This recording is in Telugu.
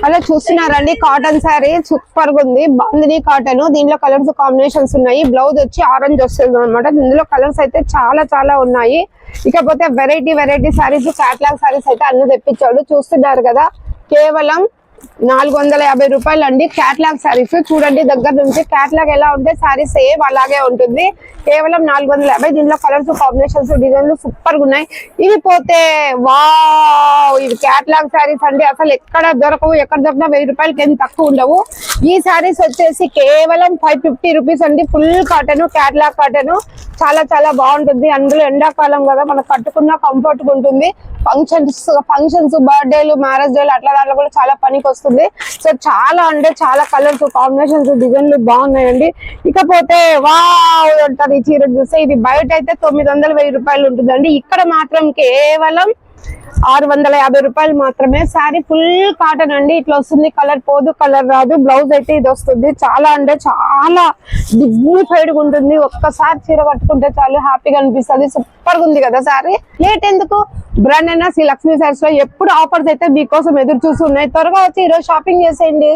అలా చూస్తున్నారండి కాటన్ శారీ సూపర్ గా ఉంది. బాందిని కాటన్, దీనిలో కలర్స్ కాంబినేషన్స్ ఉన్నాయి. బ్లౌజ్ వచ్చి ఆరెంజ్ వస్తుంది అనమాట. ఇందులో కలర్స్ అయితే చాలా ఉన్నాయి. ఇకపోతే వెరైటీ శారీస్, క్యాట్లాగ్ శారీస్ అయితే అన్ని తెప్పించాడు. చూస్తున్నారు కదా, కేవలం 450 రూపాయలు అండి. క్యాట్లాగ్ శారీస్ చూడండి దగ్గర నుంచి. క్యాట్లాగ్ ఎలా ఉంటే శారీ సేమ్ అలాగే ఉంటుంది. కేవలం 450. దీనిలో కలర్స్ కాంబినేషన్స్ డిజైన్లు సూపర్ గా ఉన్నాయి. ఇవి పోతే వావ్, ఇవి క్యాట్లాగ్ శారీస్ అండి. అసలు ఎక్కడ దొరకవు. ఎక్కడ దొరికినా 1000 రూపాయలకి ఏం తక్కువ ఉండవు. ఈ శారీస్ వచ్చేసి కేవలం 550 రూపీస్ అండి. ఫుల్ కాటన్, క్యాట్లాగ్ కాటన్ చాలా బాగుంటుంది. అందులో ఎండాకాలం కదా, మనకు కట్టుకున్న కంఫర్ట్ గా ఉంటుంది. ఫంక్షన్స్, బర్త్డేలు, మ్యారేజ్ డేలు అట్లా దాంట్లో కూడా చాలా పనికి వస్తుంది. సో చాలా అంటే చాలా కలర్స్ కాంబినేషన్స్ డిజైన్లు బాగున్నాయండి. ఇకపోతే వావ్ అంటారు ఈ చీర చూస్తే. ఇది బయట అయితే 900-1000 రూపాయలు ఉంటుందండి. ఇక్కడ మాత్రం కేవలం 650 రూపాయలు మాత్రమే. శారీ ఫుల్ కాటన్ అండి. ఇట్లా వస్తుంది. కలర్ పోదు, కలర్ రాదు. బ్లౌజ్ అయితే ఇది వస్తుంది. చాలా అంటే చాలా డిగ్నిఫైడ్ గా ఉంటుంది. ఒక్కసారి చీర కట్టుకుంటే చాలు హ్యాపీగా అనిపిస్తుంది. సూపర్ గా ఉంది కదా శారీ. లేట్ ఎందుకు, బ్రాండ్ అయినా శ్రీ లక్ష్మీ శారీస్ లో ఎప్పుడు ఆఫర్స్ అయితే మీకోసం ఎదురు చూస్తున్నాయి. త్వరగా వచ్చి ఈరోజు షాపింగ్ చేసేయండి.